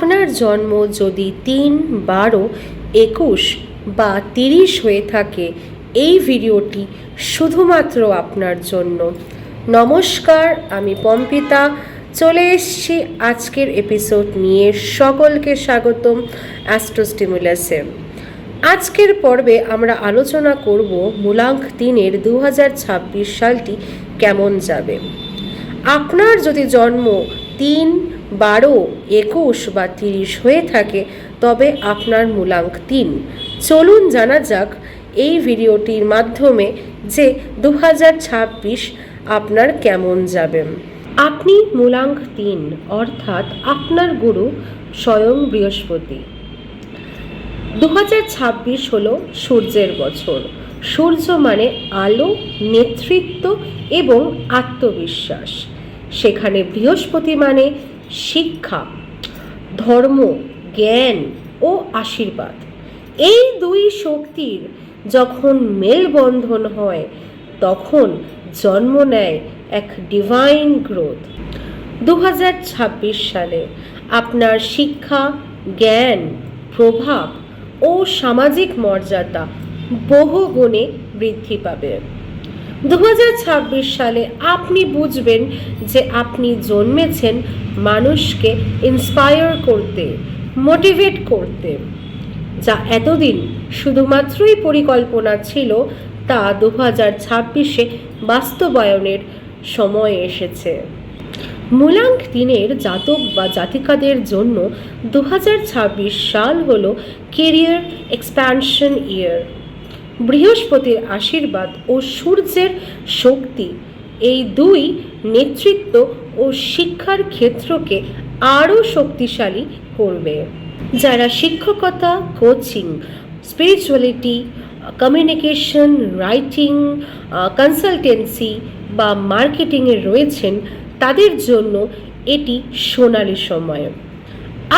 আপনার জন্ম যদি 3, 12, 21 বা 30 হয়ে থাকে, এই ভিডিওটি শুধুমাত্র আপনার জন্য। নমস্কার, আমি পম্পিতা চলে এসেছি আজকের এপিসোড নিয়ে। সকলকে স্বাগতম অ্যাস্ট্রোস্টিমুলাসে। আজকের পর্বে আমরা আলোচনা করব মূলাঙ্ক 3-এর 2026 সালটি কেমন যাবে। আপনার যদি জন্ম 3, 12, 21 বা 30 হয়ে থাকে তবে আপনার মূলাঙ্ক 3। চলুন জানা যাক এই ভিডিওটির মাধ্যমে যে 2026 আপনার কেমন যাবে। আপনি মূলাঙ্ক 3 অর্থাৎ আপনার গুরু স্বয়ং বৃহস্পতি। 2026 হলো সূর্যের বছর। সূর্য মানে আলো, নেতৃত্ব এবং আত্মবিশ্বাস। সেখানে বৃহস্পতি মানে শিক্ষা, ধর্ম, জ্ঞান ও আশীর্বাদ। এই দুই শক্তির যখন মেলবন্ধন হয় তখন জন্ম নেয় এক ডিভাইন গ্রোথ। 2026 সালে আপনার শিক্ষা, জ্ঞান, প্রভাব ও সামাজিক মর্যাদা বহু গুণে বৃদ্ধি পাবে। 2026 সালে আপনি বুঝবেন যে আপনি জন্মেছেন মানুষকে ইন্সপায়ার করতে, মোটিভেট করতে। যা এতদিন শুধুমাত্রই পরিকল্পনা ছিল তা 2026-এ বাস্তবায়নের সময় এসেছে। মূলাঙ্ক 3-এর জাতক বা জাতিকাদের জন্য 2026 সাল হলো কেরিয়ার এক্সপ্যানশন ইয়ার। বৃহস্পতির আশীর্বাদ ও সূর্যের শক্তি এই দুই নেতৃত্ব ও শিক্ষার ক্ষেত্রকে আরও শক্তিশালী করবে। যারা শিক্ষকতা, coaching, spirituality, communication, writing, consultancy বা মার্কেটিংয়ে রয়েছেন তাদের জন্য এটি সোনালি সময়।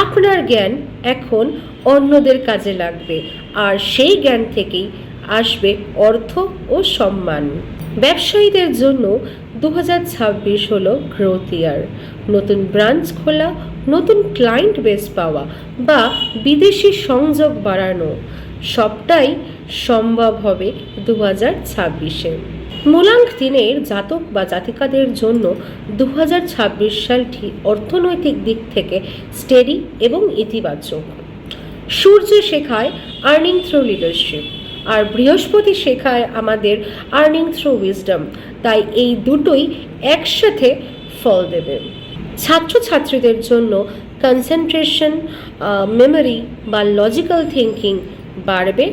আপনার জ্ঞান এখন অন্যদের কাজে লাগবে আর সেই জ্ঞান থেকেই আসবে অর্থ ও সম্মান। ব্যবসায়ীদের জন্য 2026 হলো গ্রোথ ইয়ার। নতুন ব্রাঞ্চ খোলা, নতুন ক্লায়েন্ট বেস পাওয়া বা বিদেশি সংযোগ বাড়ানো সবটাই সম্ভব হবে 2026-এ। মূলাঙ্ক 3-এর জাতক বা জাতিকাদের জন্য 2026 সালটি অর্থনৈতিক দিক থেকে স্টেডি এবং ইতিবাচক। সূর্য শেখায় আর্নিং থ্রু লিডারশিপ আর বৃহস্পতি শেখায় আমাদের আর্নিং থ্রু উইজডম। তাই এই দুটোই একসাথে ফল দেবে। ছাত্রছাত্রীদের জন্য কনসেন্ট্রেশন, মেমোরি বা লজিক্যাল থিঙ্কিং বাড়বে।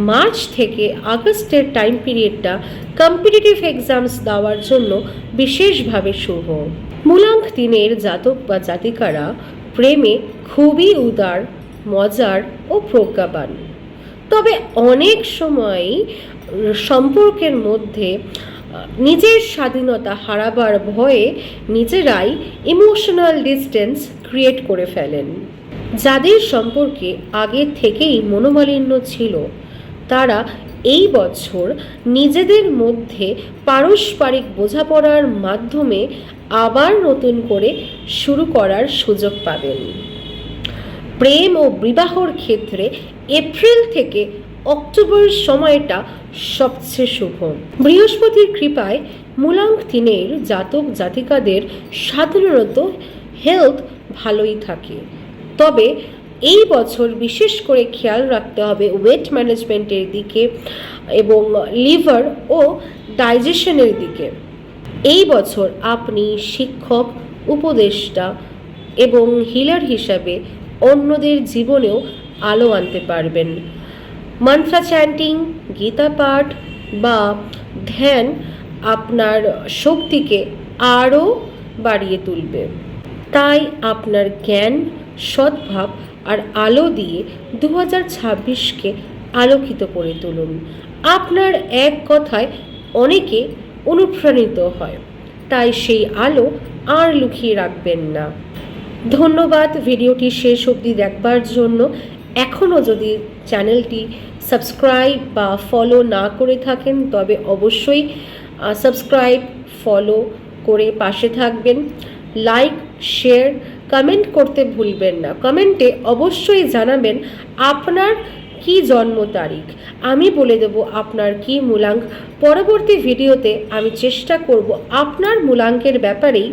মার্চ থেকে আগস্টের টাইম পিরিয়ডটা কম্পিটিটিভ এক্সামস দেওয়ার জন্য বিশেষভাবে শুভ। মূলাঙ্ক 3-এর জাতক বা জাতিকারা প্রেমে খুবই উদার, মজার ও প্রজ্ঞাবান। তবে অনেক সময়ই সম্পর্কের মধ্যে নিজের স্বাধীনতা হারাবার ভয়ে নিজেরাই ইমোশনাল ডিস্টেন্স ক্রিয়েট করে ফেলেন। যাদের সম্পর্কে আগে থেকেই মনোমালিন্য ছিল তারা এই বছর নিজেদের মধ্যে পারস্পরিক বোঝাপড়ার মাধ্যমে আবার নতুন করে শুরু করার সুযোগ পাবেন। প্রেম ও বিবাহর ক্ষেত্রে এপ্রিল থেকে অক্টোবর সময়টা সবচেয়ে শুভ। বৃহস্পতির কৃপায় মূলাঙ্ক 3-এর জাতক জাতিকাদের সাধারণত হেলথ ভালোই থাকে। তবে এই বছর বিশেষ করে খেয়াল রাখতে হবে ওয়েট ম্যানেজমেন্টের দিকে এবং লিভার ও ডাইজেশনের দিকে। এই বছর আপনি শিক্ষক, উপদেষ্টা এবং হিলার হিসাবে অন্যদের জীবনেও আলো আনতে পারবেন। মন্ত্র চ্যান্টিং, গীতা পাঠ বা ধ্যান আপনার শক্তিকে আরও বাড়িয়ে তুলবে। তাই আপনার জ্ঞান, সদ্ভাব আর আলো দিয়ে 2026-কে আলোকিত করে তুলুন। আপনার এক কথায় অনেকে অনুপ্রাণিত হয়, তাই সেই আলো আর লুকিয়ে রাখবেন না। ধন্যবাদ ভিডিওটি শেষ অবধি দেখবার জন্য। এখনও যদি চ্যানেলটি সাবস্ক্রাইব বা ফলো না করে থাকেন তবে অবশ্যই সাবস্ক্রাইব, ফলো করে পাশে থাকবেন। লাইক, শেয়ার কমেন্ট করতে ভুলবেন না। কমেন্টে অবশ্যই জানাবেন আপনার কি জন্ম তারিখ, আমি বলে দেব আপনার কি মূলাঙ্ক। পরবর্তী ভিডিওতে আমি চেষ্টা করব আপনার মূলাঙ্কের ব্যাপারেই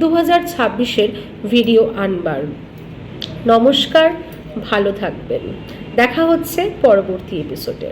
2026-এর ভিডিও আনবার। নমস্কার, ভালো থাকবেন। দেখা হচ্ছে পরবর্তী এপিসোডে।